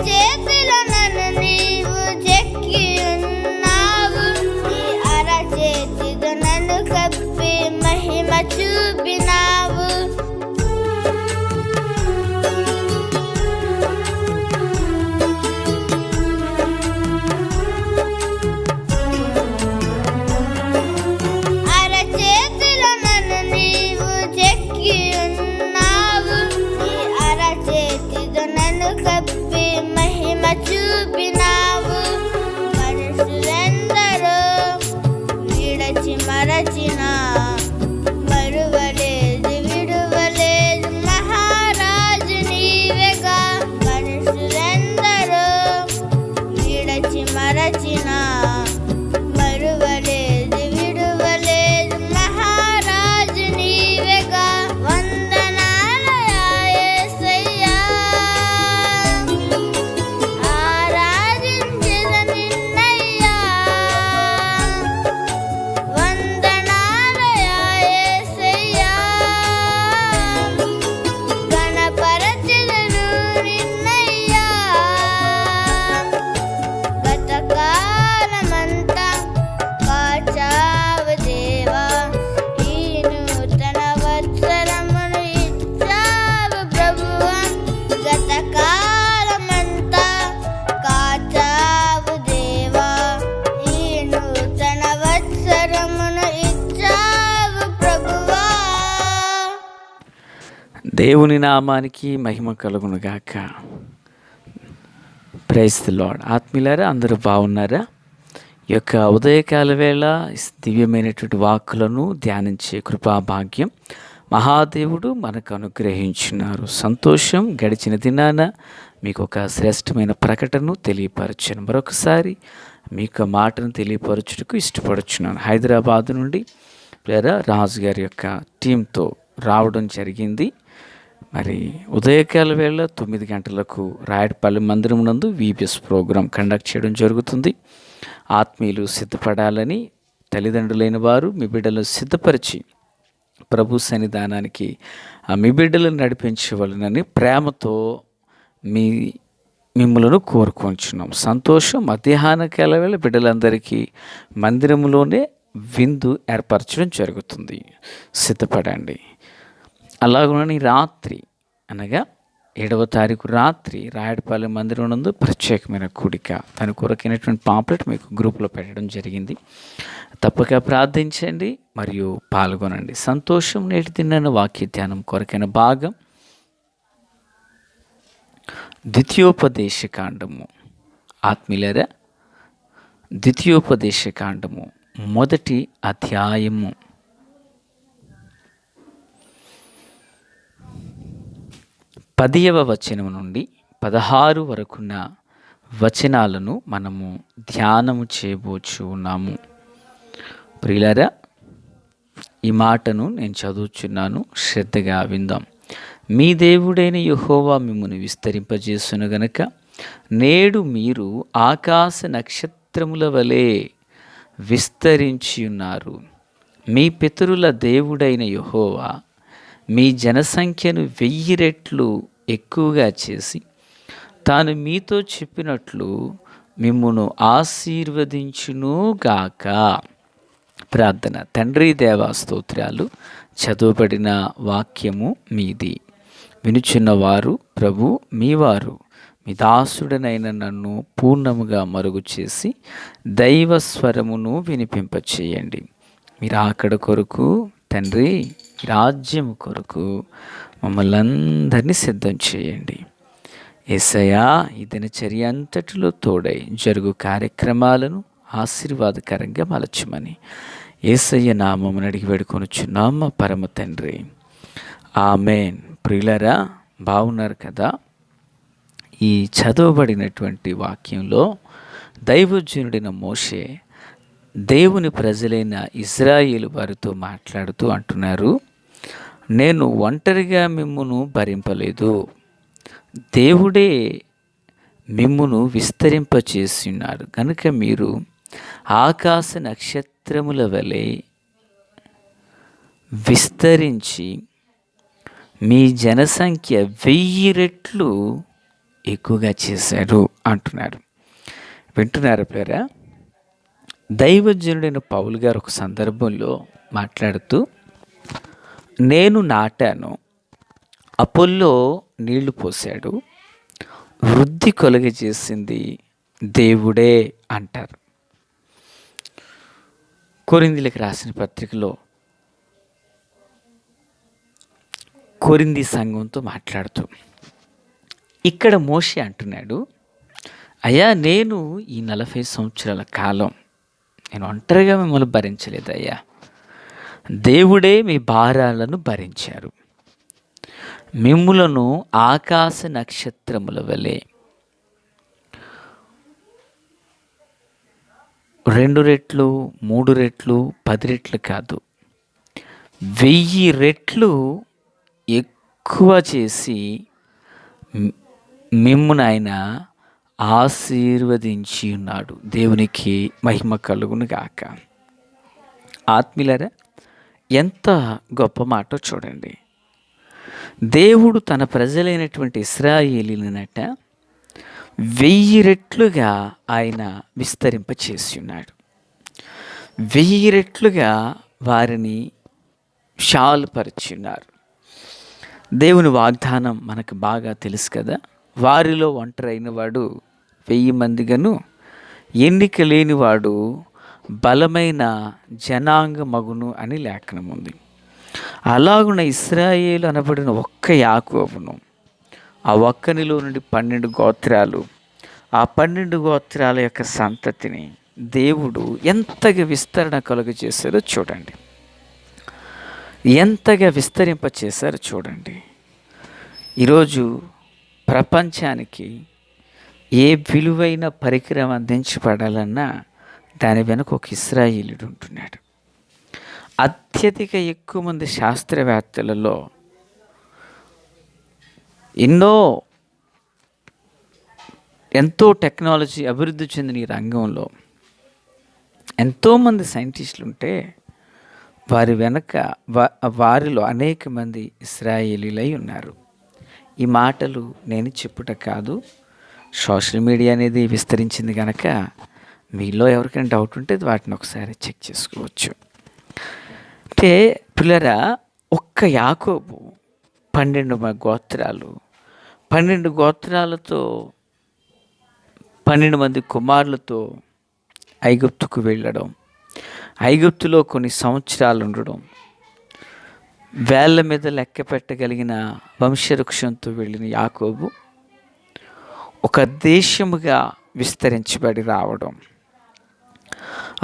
చేతిలో నన్ను నీవు చెక్కి ఉన్నావు, నీ అరచేతితో నన్ను కప్పి మహిమ చూపినావు. అరచేతిలో నన్ను నీవు చెక్కి ఉన్నావు, నీ అరచేతితో నన్ను కప్పి మహిమ చూపినావు. మనుషులెందరో విడచి మరచిన మరువలేదు విడువలేదు మహారాజు నీవేగా. మనుషులెందరో విడచి మరచిన మరువలేదు విడువలేదు మహారాజు నీవేగా. వందనాలయా యేసయ్యా, ఆరాధించెద నిన్నయ్యా. వందనాలయా యేసయ్యా, గణపరచెదను నిన్నయ్యా. గతకాలమంతా కాచావు దేవా, ఈ నూతన వత్సరమును ఇచ్చావు ప్రభువా. గతకాలమంతా కాచావు దేవా, ఈ నూతన వత్సరమును ఇచ్చావు ప్రభువా. దేవుని నామానికి మహిమ కలుగునుగాక. Praise the lord. ఆత్మీయులారా, అందరూ బాగున్నారా? ఈ యొక్క ఉదయకాల వేళ దివ్యమైనటువంటి వాక్కులను ధ్యానించే కృపాభాగ్యం మహాదేవుడు మనకు అనుగ్రహించున్నారు. సంతోషం. గడిచిన దినాన మీకు ఒక శ్రేష్టమైన ప్రకటనను తెలియపరచాను. మరొకసారి మీకు మాటను తెలియపరచుటకు ఇష్టపడుచున్నాను. హైదరాబాద్ నుండి రాజు గారి యొక్క టీంతో రావడం జరిగింది. మరి ఉదయకాల వేళ 9 గంటలకు రాయడపల్లి మందిరం నందు VBS ప్రోగ్రాం కండక్ట్ చేయడం జరుగుతుంది. ఆత్మీయులు సిద్ధపడాలని, తల్లిదండ్రులైన వారు మీ బిడ్డలను సిద్ధపరిచి ప్రభు సన్నిధానానికి మీ బిడ్డలను నడిపించవలనని ప్రేమతో మిమ్మలను కోరుకొంచున్నాం. సంతోషం. మధ్యాహ్న కాల వేళ బిడ్డలందరికీ మందిరంలోనే విందు ఏర్పరచడం జరుగుతుంది. సిద్ధపడండి. అలాగనే రాత్రి అనగా 7వ తారీఖు రాత్రి రాయడపల్లి మందిరం నందు ప్రత్యేకమైన కూడిక, దాని కొరకైనటువంటి పాంప్లెట్ మీకు గ్రూప్లో పెట్టడం జరిగింది. తప్పక ప్రార్థించండి మరియు పాల్గొనండి. సంతోషం. నేటి దినాన వాక్య ధ్యానం కొరకైన భాగం ద్వితీయోపదేశకాండము. ఆత్మీయులారా, ద్వితీయోపదేశకాండము 1వ అధ్యాయము 10వ వచనం నుండి 16 వరకున్న వచనాలను మనము ధ్యానము చేయబోచు ఉన్నాము. ప్రియులారా, ఈ మాటను నేను చదువుచున్నాను, శ్రద్ధగా విందాం. మీ దేవుడైన యెహోవా మిమ్మును విస్తరింపజేసును గనక నేడు మీరు ఆకాశ నక్షత్రముల వలె విస్తరించి ఉన్నారు. మీ పితరుల దేవుడైన యెహోవా మీ జనసంఖ్యను 1000 రెట్లు ఎక్కువగా చేసి తాను మీతో చెప్పినట్లు మిమ్మును ఆశీర్వదించునుగాక. ప్రార్థన. తండ్రి దేవా, స్తోత్రాలు. చదువుబడిన వాక్యము మీది. వినుచున్నవారు ప్రభు మీవారు, మీ దాసుడనైన నన్ను పూర్ణముగా మరుగు చేసి దైవ స్వరమును వినిపింపచేయండి. మీరు అక్కడ కొరకు తండ్రి, రాజ్యము కొరకు మమ్మల్ని అందరినీ సిద్ధం చేయండి. యేసయ్యా, ఈ దినచర్య అంతటిలో తోడై జరుగు కార్యక్రమాలను ఆశీర్వాదకరంగా మలచమని యేసయ్య నామమున అడిగి వేడుకొనుచున్నాం మా పరమ తండ్రి. ఆమేన్. ప్రియులారా, బాగున్నారు కదా? ఈ చదవబడినటువంటి వాక్యంలో దైవజనుడైన మోషే దేవుని ప్రజలైన ఇశ్రాయేలు వారితో మాట్లాడుతూ అంటున్నారు, నేను ఒంటరిగా మిమ్మును భరింపలేదు, దేవుడే మిమ్మును విస్తరింపచేస్తున్నారు కనుక మీరు ఆకాశ నక్షత్రముల వలె విస్తరించి మీ జనసంఖ్య 1000 రెట్లు ఎక్కువగా చేశాడు అంటున్నారు. వింటున్నారా ప్రియరా? దైవజనుడైన పౌలు గారు ఒక సందర్భంలో మాట్లాడుతూ, నేను నాటాను, అపోల్లో నీళ్లు పోశాడు, వృద్ధి కలుగజేసింది దేవుడే అంటారు. కొరింథీయులకు రాసిన పత్రికలో కొరింథీ సంఘంతో మాట్లాడుతూ ఇక్కడ మోషే అంటున్నాడు, అయ్యా నేను ఈ 40 సంవత్సరాల కాలం నేను ఒంటరిగా మిమ్మల్ని భరించలేదు అయ్యా, దేవుడే మీ భారాలను భరించారు. మిమ్ములను ఆకాశ నక్షత్రముల వలె 2 రెట్లు 3 రెట్లు 10 రెట్లు కాదు, 1000 రెట్లు ఎక్కువ చేసి మిమ్మును ఆయన ఆశీర్వదించి ఉన్నాడు. దేవునికి మహిమ కలుగును గాక. ఆత్మీయులారా, ఎంత గొప్ప మాటో చూడండి. దేవుడు తన ప్రజలైనటువంటి ఇశ్రాయేలీలనట 1000 రెట్లుగా ఆయన విస్తరింపచేసి ఉన్నాడు. 1000 రెట్లుగా వారిని శాలుపరిచున్నారు. దేవుని వాగ్దానం మనకు బాగా తెలుసు కదా. వారిలో ఒంటరైన వాడు 1000 మందిగాను, ఎన్నిక లేనివాడు బలమైన జనాంగ మగును అని లేఖనం ఉంది. అలాగున ఇశ్రాయేలు అనబడిన ఒక్క యాకోబును, ఆ ఒక్కనిలో నుండి 12 గోత్రాలు, ఆ 12 గోత్రాల యొక్క సంతతిని దేవుడు ఎంతగా విస్తరణ కలుగజేశారో చూడండి. ఎంతగా విస్తరింపచేశారో చూడండి. ఈరోజు ప్రపంచానికి ఏ విలువైన పరికరం అందించబడాలన్నా దాని వెనుక ఒక ఇశ్రాయేలీయుడు ఉంటున్నాడు. అత్యధిక ఎక్కువ మంది శాస్త్రవేత్తలలో ఎంతో టెక్నాలజీ అభివృద్ధి చెందిన ఈ రంగంలో ఎంతోమంది సైంటిస్టులు ఉంటే వారి వెనక వారిలో అనేక మంది ఇశ్రాయేలీలై ఉన్నారు. ఈ మాటలు నేను చెప్పుట కాదు, సోషల్ మీడియా అనేది విస్తరించింది కనుక మీలో ఎవరికైనా డౌట్ ఉంటే వాటిని ఒకసారి చెక్ చేసుకోవచ్చు. అంటే పిల్లరా, ఒక్క యాకోబు 12 గోత్రాలు, 12 గోత్రాలతో 12 మంది కుమారులతో ఐగుప్తుకు వెళ్ళడం, ఐగుప్తులో కొన్ని సంవత్సరాలు ఉండడం, వేళ్ళ మీద లెక్క పెట్టగలిగిన వంశవృక్షంతో వెళ్ళిన యాకోబు ఒక దేశముగా విస్తరించబడి రావడం,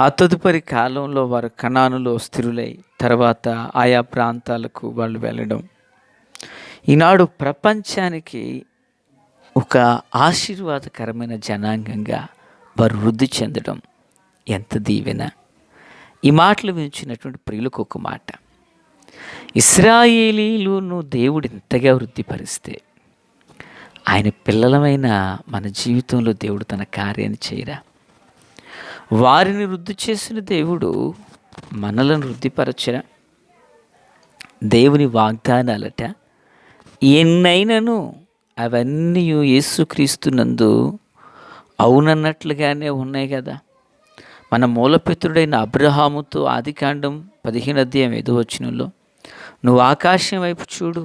ఆ తదుపరి కాలంలో వారు కనానులో స్థిరులై తర్వాత ఆయా ప్రాంతాలకు వాళ్ళు వెళ్ళడం, ఈనాడు ప్రపంచానికి ఒక ఆశీర్వాదకరమైన జనాంగంగా వారు వృద్ధి చెందడం ఎంత దీవెన. ఈ మాటలు వినిచినటువంటి ప్రియులకు ఒక మాట, ఇశ్రాయేలీయులను దేవుడు ఇంతగా వృద్ధిపరిస్తే ఆయన పిల్లలమైన మన జీవితంలో దేవుడు తన కార్యాన్ని చేయరా? వారిని వృద్ధి చేసిన దేవుడు మనలను వృద్ధిపరచరా? దేవుని వాగ్దానాలట ఎన్నైనను అవన్నీ యేసుక్రీస్తునందు అవునన్నట్లుగానే ఉన్నాయి కదా. మన మూలపితృడైన అబ్రహాముతో ఆదికాండం 15:5 నువ్వు ఆకాశం వైపు చూడు,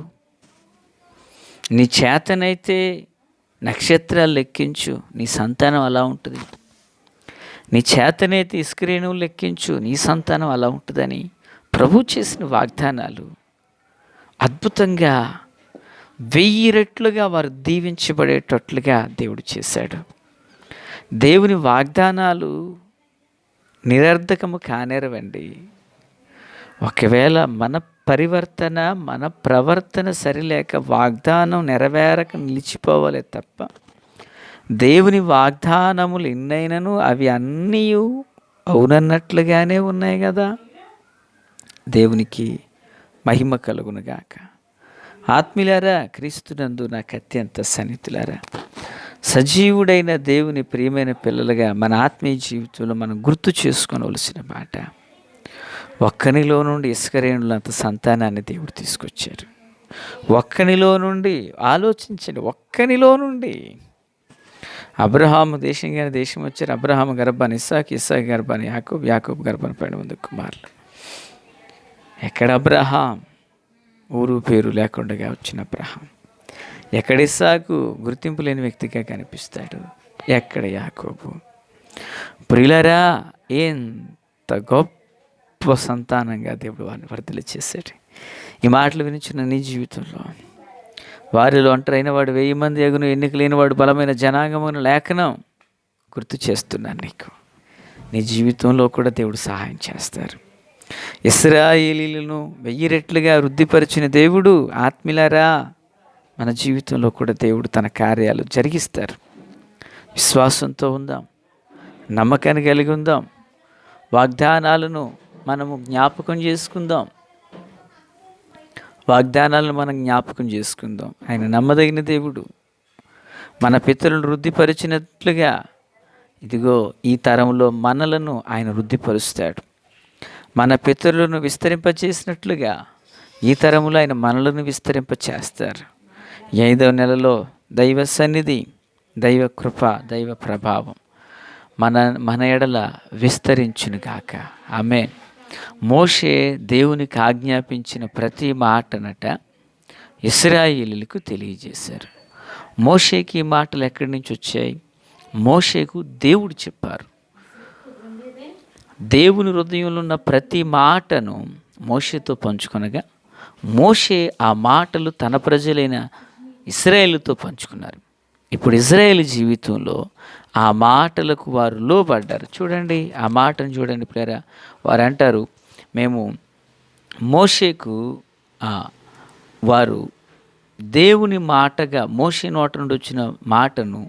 నీ చేతనైతే నక్షత్రాలు లెక్కించు, నీ సంతానం అలా ఉంటుంది. నీ చేతనైతే ఇస్క్రేణువు లెక్కించు, నీ సంతానం అలా ఉంటుందని ప్రభు చేసిన వాగ్దానాలు అద్భుతంగా 1000 రెట్లుగా వారు దీవించబడేటట్లుగా దేవుడు చేశాడు. దేవుని వాగ్దానాలు నిరర్ధకము కానేరవండి. ఒకవేళ మన పరివర్తన, మన ప్రవర్తన సరిలేక వాగ్దానం నెరవేరక నిలిచిపోవాలే తప్ప దేవుని వాగ్దానములు ఎన్నైనను అవి అన్నీ అవునన్నట్లుగానే ఉన్నాయి కదా. దేవునికి మహిమ కలుగునుగాక. ఆత్మీయులారా, క్రీస్తునందు నాకు అత్యంత సన్నిహితులారా, సజీవుడైన దేవుని ప్రియమైన పిల్లలుగా మన ఆత్మీయ జీవితంలో మనం గుర్తు చేసుకోవలసిన మాట, ఒక్కనిలో నుండి ఇసుకరేణులంత సంతానాన్ని దేవుడు తీసుకొచ్చారు. ఒక్కనిలో నుండి ఆలోచించండి, ఒక్కనిలో నుండి అబ్రహాము దేశం కానీ దేశం వచ్చారు. అబ్రహాము గర్భాన్ని ఇస్సాకు, ఇస్సాకు గర్భాన్ని యాకోబు, యాకోబు గర్భాన్ని 12 కుమారులు. ఎక్కడ అబ్రహాం? ఊరు పేరు లేకుండా వచ్చిన అబ్రహాం. ఎక్కడ ఇస్సాకు? గుర్తింపు లేని వ్యక్తిగా కనిపిస్తాడు. ఎక్కడ యాకోబు? ప్రియులారా, ఎంత గొప్ప సంతానంగా దేవుడు వారిని వర్ధలు చేశాడు. ఈ మాటలు వినిచిన నీ జీవితంలో వారిలో ఒంటరైన వాడు 1000 మంది ఎగును, ఎన్నిక లేని వాడు బలమైన జనాంగమును లేఖనం గుర్తు చేస్తున్నాను నీకు. నీ జీవితంలో కూడా దేవుడు సహాయం చేస్తారు. ఇశ్రాయేలీయులను 1000 రెట్లుగా వృద్ధిపరిచిన దేవుడు ఆత్మీయులారా, మన జీవితంలో కూడా దేవుడు తన కార్యాలు జరిగిస్తారు. విశ్వాసంతో ఉందాం, నమ్మకాన్ని కలిగి ఉందాం, వాగ్దానాలను మనము జ్ఞాపకం చేసుకుందాం. వాగ్దానాలను మనం జ్ఞాపకం చేసుకుందాం. ఆయన నమ్మదగిన దేవుడు. మన పితరులను వృద్ధిపరిచినట్లుగా ఇదిగో ఈ తరంలో మనలను ఆయన వృద్ధిపరుస్తాడు. మన పితరులను విస్తరింపచేసినట్లుగా ఈ తరంలో ఆయన మనలను విస్తరింపచేస్తారు. 5వ నెలలో దైవ సన్నిధి, దైవ కృప, దైవ ప్రభావం మన ఎడల విస్తరించునుగాక. ఆమేన్. మోషే దేవునికి ఆజ్ఞాపించిన ప్రతి మాటనట ఇశ్రాయేలీయులకు తెలియజేశారు. మోషేకి ఈ మాటలు ఎక్కడి నుంచి వచ్చాయి? మోషేకు దేవుడు చెప్పారు. దేవుని హృదయంలో ఉన్న ప్రతి మాటను మోషేతో పంచుకొనగా మోషే ఆ మాటలు తన ప్రజలైన ఇశ్రాయేలుతో పంచుకున్నారు. ఇప్పుడు ఇశ్రాయేలు జీవితంలో ఆ మాటలకు వారు లోబడ్డారు. చూడండి, ఆ మాటను చూడండి ప్రియరా. వారు అంటారు, మేము మోషేకు వారు దేవుని మాటగా, మోషే నోట నుండి వచ్చిన మాటను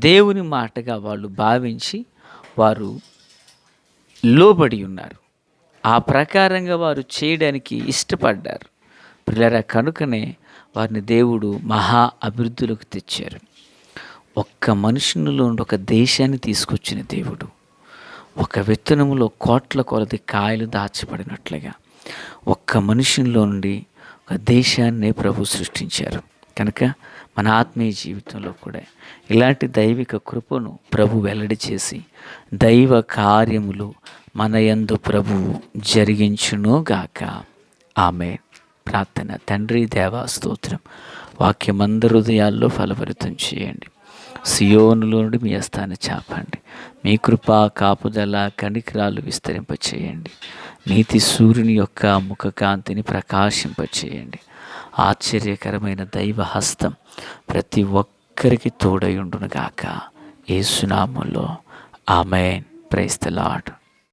దేవుని మాటగా వాళ్ళు భావించి వారు లోబడి ఉన్నారు. ఆ ప్రకారంగా వారు చేయడానికి ఇష్టపడ్డారు. ప్రియరా, కనుకనే వారిని దేవుడు మహా అభివృద్ధిలోకి తెచ్చారు. ఒక్క మనుషునిలో నుండి ఒక దేశాన్ని తీసుకొచ్చిన దేవుడు, ఒక విత్తనములో కోట్ల కొలది కాయలు దాచబడినట్లుగా ఒక్క మనుషునిలో నుండి ఒక దేశాన్నే ప్రభు సృష్టించారు. కనుక మన ఆత్మీయ జీవితంలో కూడా ఇలాంటి దైవిక కృపను ప్రభు వెల్లడి చేసి దైవ కార్యములు మన యందు ప్రభువు జరిగించునుగాక. ఆమేన్. ప్రార్థన. తండ్రి దేవా, స్తోత్రం. వాక్యమందరి హృదయాల్లో ఫలభరితం చేయండి. సియోనులో నుండి మీ హస్తాన్ని చాపండి. మీ కృపా కాపుదల కనికరాలు విస్తరింపచేయండి. నీతి సూర్యుని యొక్క ముఖకాంతిని ప్రకాశింపచేయండి. ఆశ్చర్యకరమైన దైవ హస్తం ప్రతి ఒక్కరికి తోడయుండునుగాక. యేసు నామములో ఆమేన్. Praise the lord.